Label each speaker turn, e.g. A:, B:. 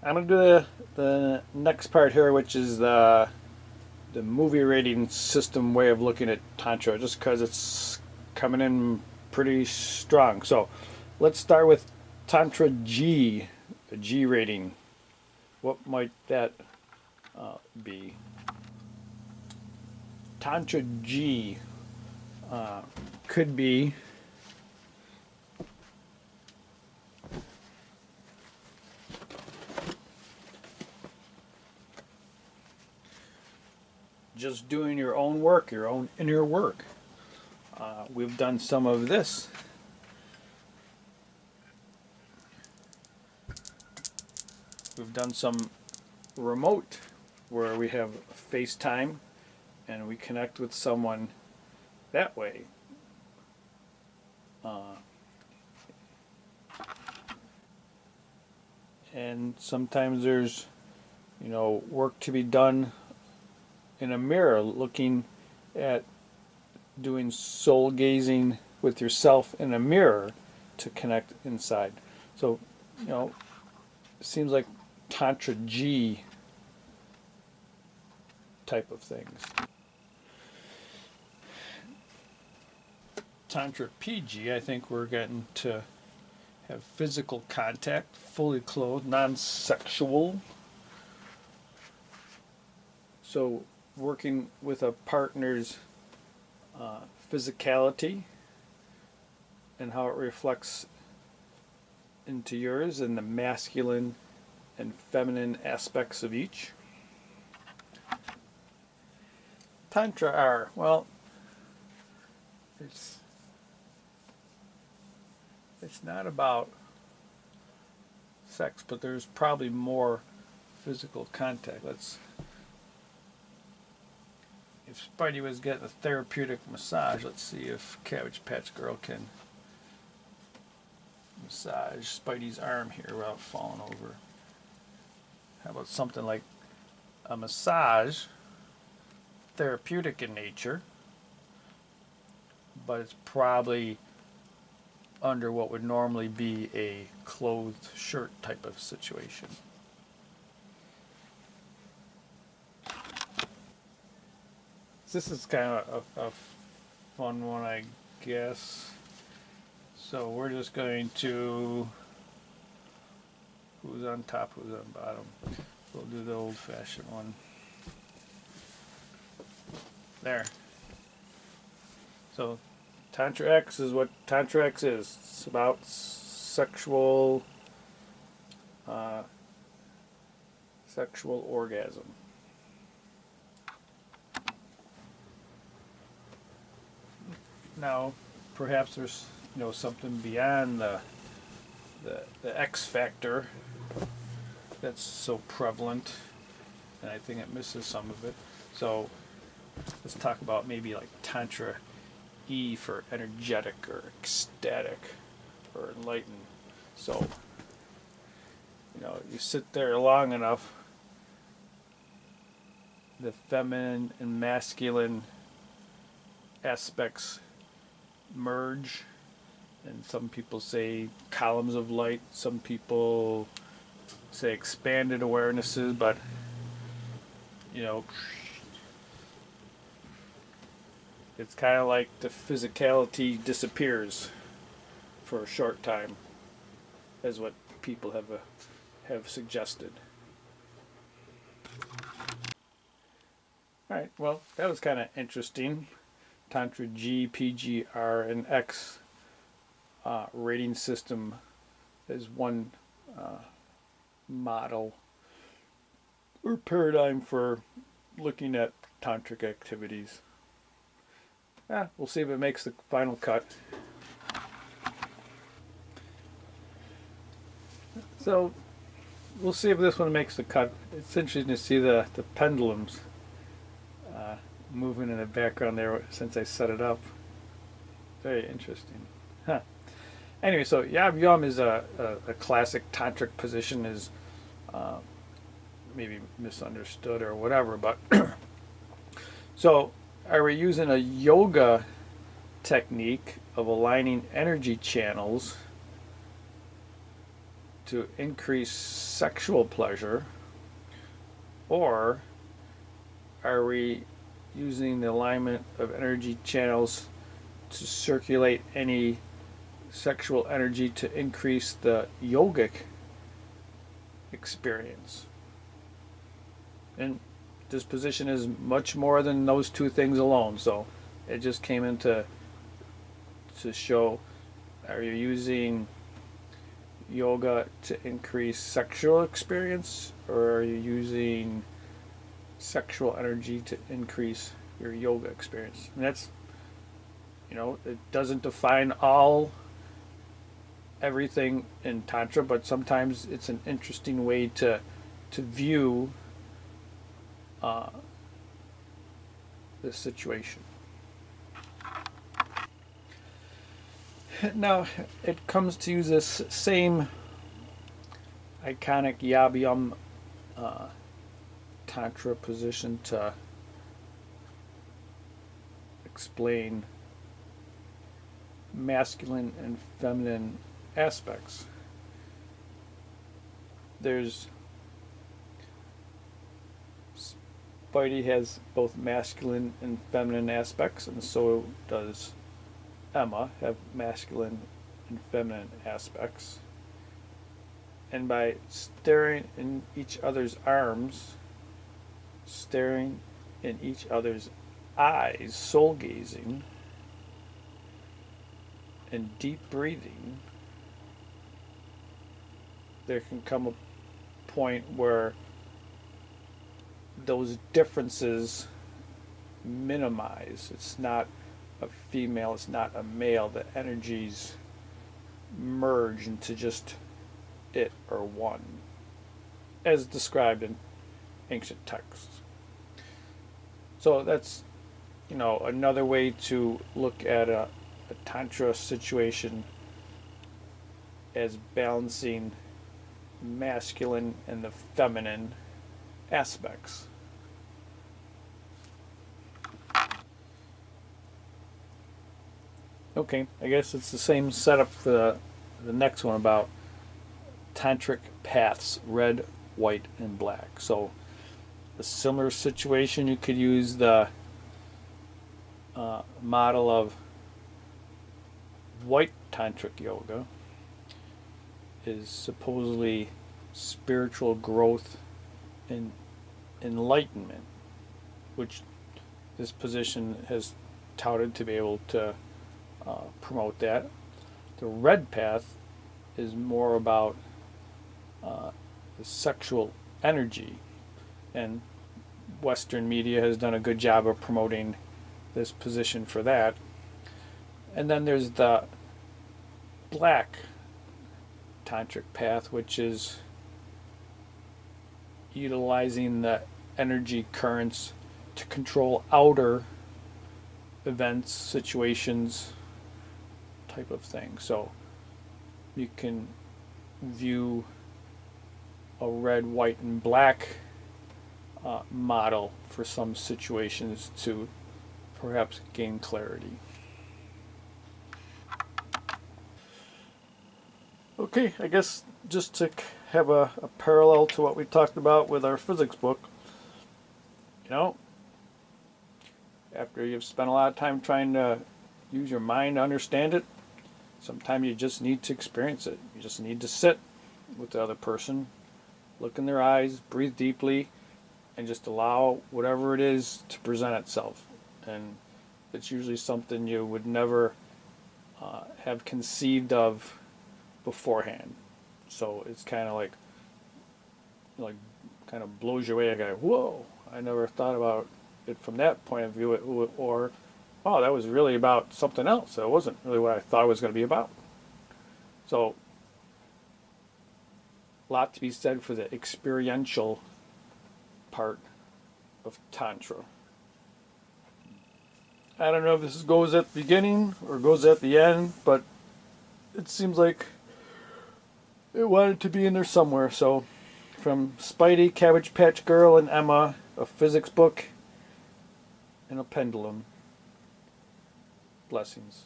A: I'm gonna do the next part here, which is the movie rating system way of looking at Tantra, just because it's coming in pretty strong. So let's start with Tantra G, a G rating. What might that be? Tantra G could be just doing your own work, your own inner work. We've done some of this. We've done some remote where we have FaceTime and we connect with someone that way. Uh, and sometimes there's, work to be done in a mirror, looking at doing soul gazing with yourself in a mirror to connect inside. So, it seems like Tantra G type of things. Tantra PG, I think we're getting to have physical contact, fully clothed, non-sexual. So working with a partner's physicality and how it reflects into yours and the masculine and feminine aspects of each. Tantra R, well, it's not about sex, but there's probably more physical contact. If Spidey was getting a therapeutic massage, let's see if Cabbage Patch Girl can massage Spidey's arm here without falling over. How about something like a massage, therapeutic in nature, but it's probably under what would normally be a clothed shirt type of situation. This is kind of a fun one, I guess. So we're just going to, who's on top, who's on bottom. We'll do the old-fashioned one. There. So Tantra X is what Tantra X is. It's about uh, sexual orgasm. Now, perhaps there's something beyond the X factor that's so prevalent, and I think it misses some of it. So let's talk about maybe like Tantra E for energetic or ecstatic or enlightened. So you sit there long enough, the feminine and masculine aspects merge, and some people say columns of light, some people say expanded awarenesses, but it's kind of like the physicality disappears for a short time, as what people have suggested. All right, well, that was kind of interesting. Tantra G, PG, R, and X rating system is one model or paradigm for looking at tantric activities. We'll see if it makes the final cut. So we'll see if this one makes the cut. It's interesting to see the pendulums moving in the background there since I set it up. Very interesting. Huh. Anyway, so Yab Yum is a classic tantric position, is maybe misunderstood or whatever, but so are we using a yoga technique of aligning energy channels to increase sexual pleasure, or are we using the alignment of energy channels to circulate any sexual energy to increase the yogic experience? And this position is much more than those two things alone, so it just came into to show, are you using yoga to increase sexual experience, or are you using sexual energy to increase your yoga experience? And that's, it doesn't define everything in Tantra, but sometimes it's an interesting way to view this situation. Now, it comes to use this same iconic Yab-Yum Tantra position to explain masculine and feminine aspects. Spidey has both masculine and feminine aspects, and so does Emma have masculine and feminine aspects. And by staring in each other's arms, staring in each other's eyes, soul gazing, and deep breathing, there can come a point where those differences minimize. It's not a female, it's not a male. The energies merge into just it, or one, as described in ancient texts. So that's, another way to look at a Tantra situation as balancing masculine and the feminine aspects. Okay, I guess it's the same setup for the next one about tantric paths, red, white, and black. So a similar situation, you could use the model of white tantric yoga is supposedly spiritual growth and enlightenment, which this position has touted to be able to promote that. The red path is more about the sexual energy, and Western media has done a good job of promoting this position for that. And then there's the black tantric path, which is utilizing the energy currents to control outer events, situations, type of thing. So you can view a red, white, and black model for some situations to perhaps gain clarity. Okay, I guess just to have a parallel to what we talked about with our physics book, after you've spent a lot of time trying to use your mind to understand it, sometimes you just need to experience it. You just need to sit with the other person, look in their eyes, breathe deeply, and just allow whatever it is to present itself. And it's usually something you would never have conceived of beforehand. So it's kind of like kind of blows you away. I go, whoa, I never thought about it from that point of view, or oh, that was really about something else. It wasn't really what I thought it was going to be about. So a lot to be said for the experiential part of Tantra. I don't know if this goes at the beginning or goes at the end, but it seems like it wanted to be in there somewhere. So from Spidey, Cabbage Patch Girl, and Emma, a physics book, and a pendulum. Blessings.